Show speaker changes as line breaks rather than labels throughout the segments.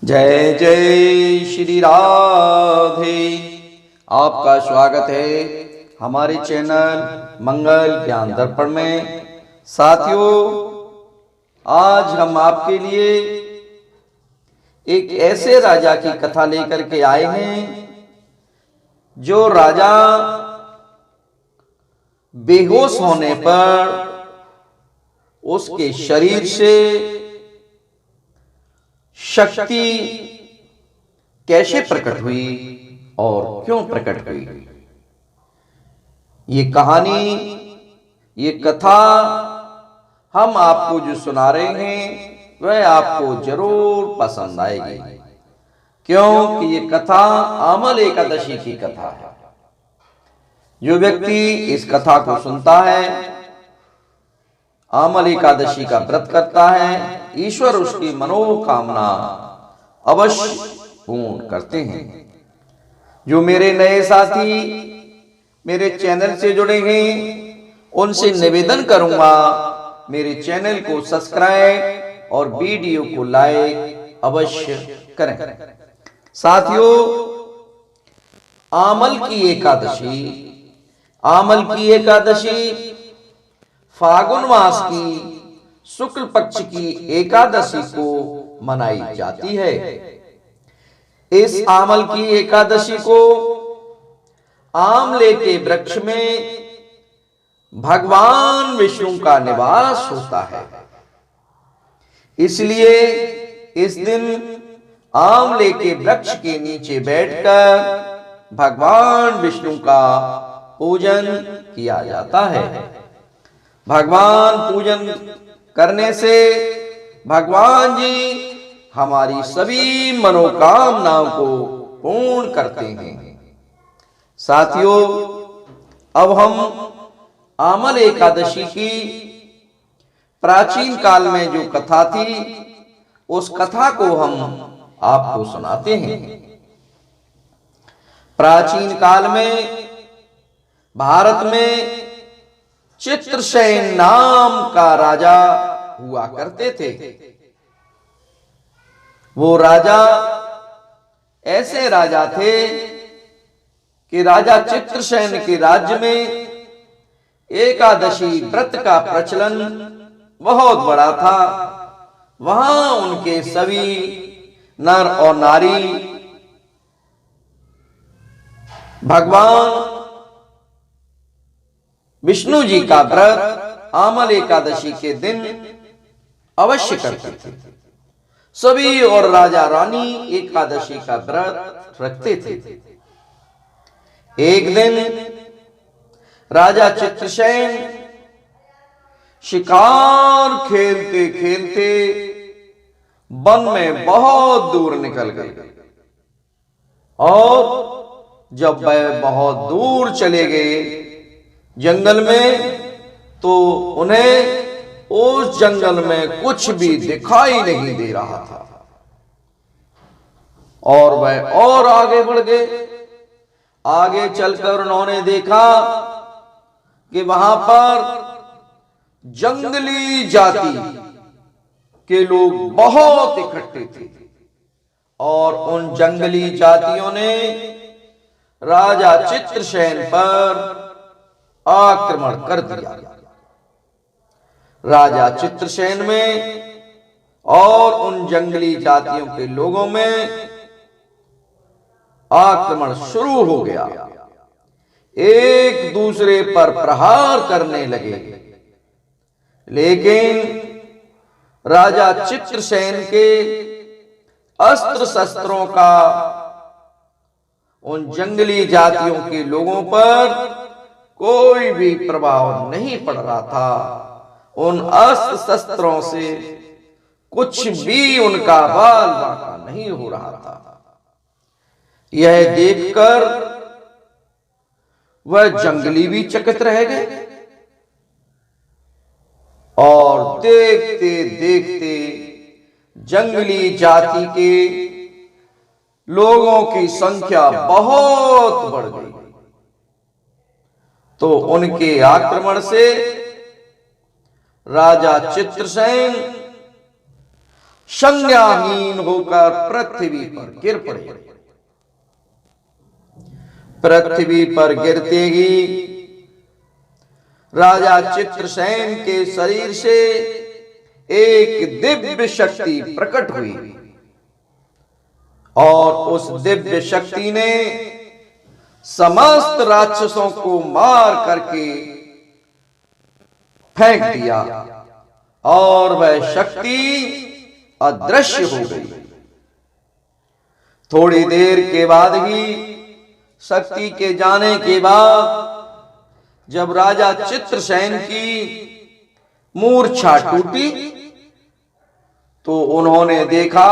जय जय श्री राधे। आपका स्वागत है हमारे चैनल मंगल ज्ञान दर्पण में। साथियों, आज हम आपके लिए एक ऐसे राजा की कथा लेकर के आए हैं जो राजा बेहोश होने पर उसके शरीर से शक्ति कैसे प्रकट हुई और क्यों प्रकट हुई। ये कहानी, ये कथा हम आपको जो सुना रहे हैं वह आपको जरूर पसंद आएगी, क्योंकि ये कथा आमल एकादशी की कथा है। जो व्यक्ति इस कथा को सुनता है, आमल एकादशी का व्रत करता है, ईश्वर उसकी मनोकामना अवश्य पूर्ण करते हैं। जो मेरे नए साथी मेरे चैनल से जुड़े हैं, उनसे निवेदन करूंगा मेरे चैनल को सब्सक्राइब और वीडियो को लाइक अवश्य करें। साथियों, आमल की एकादशी फागुन मास की शुक्ल पक्ष की एकादशी को मनाई जाती है। इस आमल की एकादशी को आमले के वृक्ष में भगवान विष्णु का निवास होता है, इसलिए इस दिन आमले के वृक्ष के नीचे बैठकर भगवान विष्णु का पूजन किया जाता है। भगवान पूजन करने से भगवान जी हमारी सभी मनोकामनाओं को पूर्ण करते हैं। साथियों, अब हम आमल एकादशी की प्राचीन काल में जो कथा थी, उस कथा को हम आपको सुनाते हैं। प्राचीन काल में भारत में चित्रसेन नाम का राजा हुआ करते थे। वो राजा ऐसे राजा थे कि राजा चित्रसेन के राज्य में एकादशी व्रत का प्रचलन बहुत बड़ा था। वहां उनके सभी नर और नारी भगवान विष्णु जी का व्रत आमल एकादशी के दिन अवश्य करते थे। सभी और राजा रानी एकादशी का व्रत रखते थे। एक दिन राजा चित्रसेन शिकार खेलते खेलते वन में बहुत दूर निकल गए, और जब वह बहुत दूर चले गए जंगल में, तो उन्हें उस जंगल में कुछ भी दिखाई नहीं दे रहा था, और वह और आगे बढ़ गए। आगे चलकर उन्होंने देखा कि वहां पर जंगली जाति के लोग बहुत इकट्ठे थे, और उन जंगली जातियों ने राजा चित्रसेन पर आक्रमण कर दिया। राजा चित्रसेन में और उन जंगली जातियों के लोगों में आक्रमण शुरू हो गया। एक दूसरे पर प्रहार करने लगे, लेकिन राजा चित्रसेन के अस्त्र शस्त्रों का उन जंगली जातियों के लोगों पर कोई भी प्रभाव नहीं पड़ रहा था। उन अस्त्र शस्त्रों से कुछ भी उनका बाल बांका नहीं हो रहा था। यह देखकर वह जंगली भी चकित रह गए, और देखते देखते जंगली जाति के लोगों की संख्या बहुत बढ़ गई। तो उनके आक्रमण से राजा चित्रसेन संज्ञाहीन होकर पृथ्वी पर गिर पड़े। पृथ्वी पर गिरते ही राजा चित्रसेन के शरीर से एक दिव्य शक्ति प्रकट हुई और उस दिव्य शक्ति ने समस्त राक्षसों को मार करके फेंक दिया और वह शक्ति अदृश्य हो गई। थोड़ी देर के बाद ही, शक्ति के जाने के बाद, जब राजा चित्रसेन की मूर्छा टूटी तो उन्होंने देखा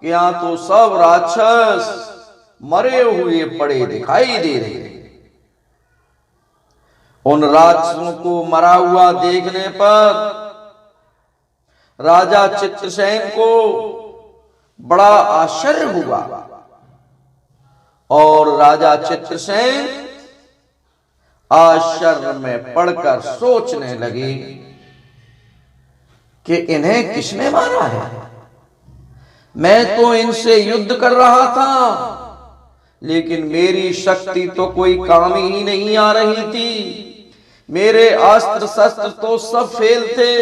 कि यहां तो सब राक्षस मरे हुए पड़े दिखाई दे रहे। उन राक्षसों को मरा हुआ देखने पर राजा चित्रसेन को बड़ा आश्चर्य हुआ और राजा चित्रसेन आश्चर्य में पड़कर सोचने लगे कि इन्हें किसने मारा है। मैं तो इनसे युद्ध कर रहा था, लेकिन मेरी शक्ति तो कोई काम ही नहीं आ रही थी। मेरे अस्त्र शस्त्र तो सब फेल थे,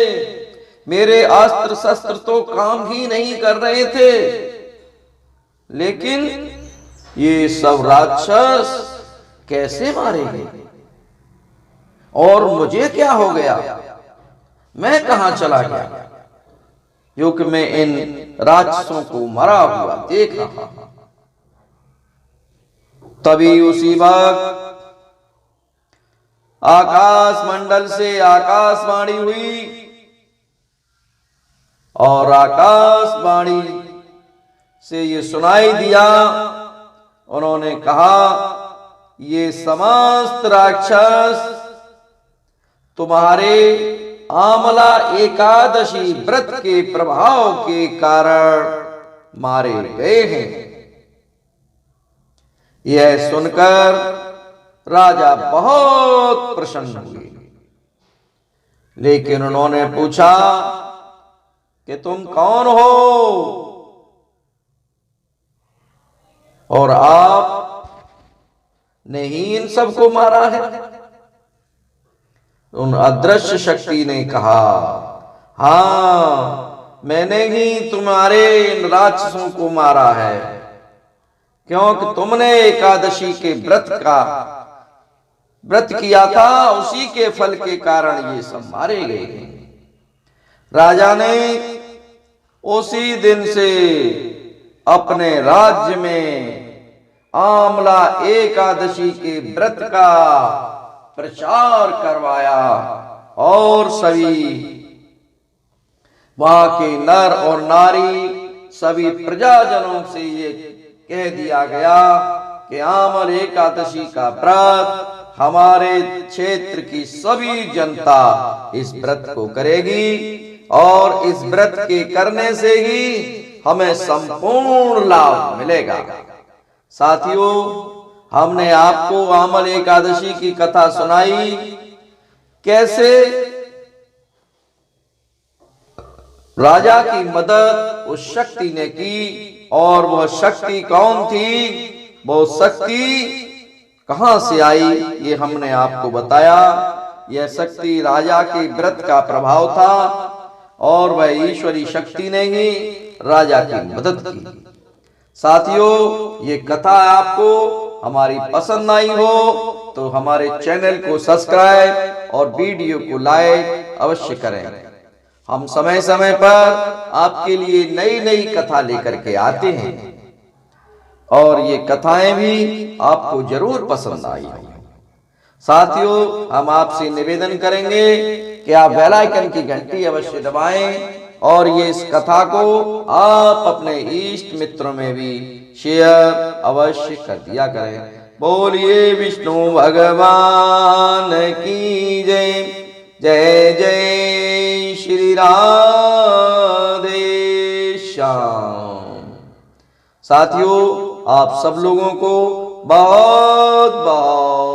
मेरे अस्त्र शस्त्र तो काम ही नहीं कर रहे थे, लेकिन ये सब राक्षस कैसे मारे गए और मुझे क्या हो गया, मैं कहां चला गया, क्योंकि मैं इन राक्षसों को मरा हुआ देख रहा था। तभी उसी वक्त आकाश मंडल से आकाशवाणी हुई और आकाशवाणी से ये सुनाई दिया, उन्होंने कहा, ये समस्त राक्षस तुम्हारे आमला एकादशी व्रत के प्रभाव के कारण मारे गए हैं। यह सुनकर राजा बहुत प्रसन्न हुए, लेकिन उन्होंने पूछा कि तुम कौन हो और आपने ही इन सबको मारा है। उन अदृश्य शक्ति ने कहा, हाँ, मैंने ही तुम्हारे इन राक्षसों को मारा है, क्योंकि तुमने एकादशी के व्रत किया था, उसी के फल के कारण ये सब मारे गए हैं। राजा ने उसी दिन से अपने राज्य में आमला एकादशी के व्रत का प्रचार करवाया और सभी वहां के नर और नारी, सभी प्रजाजनों से ये कह दिया गया कि आमल एकादशी का व्रत हमारे क्षेत्र की सभी जनता इस व्रत को करेगी और इस व्रत के करने से ही हमें संपूर्ण लाभ मिलेगा। साथियों, हमने आपको आमल एकादशी की कथा सुनाई, कैसे राजा की मदद उस शक्ति ने की और वह शक्ति कौन थी, वो शक्ति कहां से आई, ये हमने आपको बताया। यह शक्ति राजा के व्रत का प्रभाव था और वह ईश्वरी शक्ति ने ही राजा की मदद की। साथियों, ये कथा आपको हमारी पसंद आई हो तो हमारे चैनल को सब्सक्राइब और वीडियो को लाइक अवश्य करें। हम समय समय पर आपके लिए नई नई कथा लेकर के आते हैं और ये कथाएं भी आपको जरूर पसंद आई होंगी। साथियों, हम आपसे निवेदन करेंगे कि आप बेल आइकन की घंटी अवश्य दबाएं और ये इस कथा को आप अपने इष्ट मित्रों में भी शेयर अवश्य कर दिया करें। बोलिए विष्णु भगवान की जय। जय जय श्री राधे श्याम। साथियों, आप सब लोगों को बहुत बहुत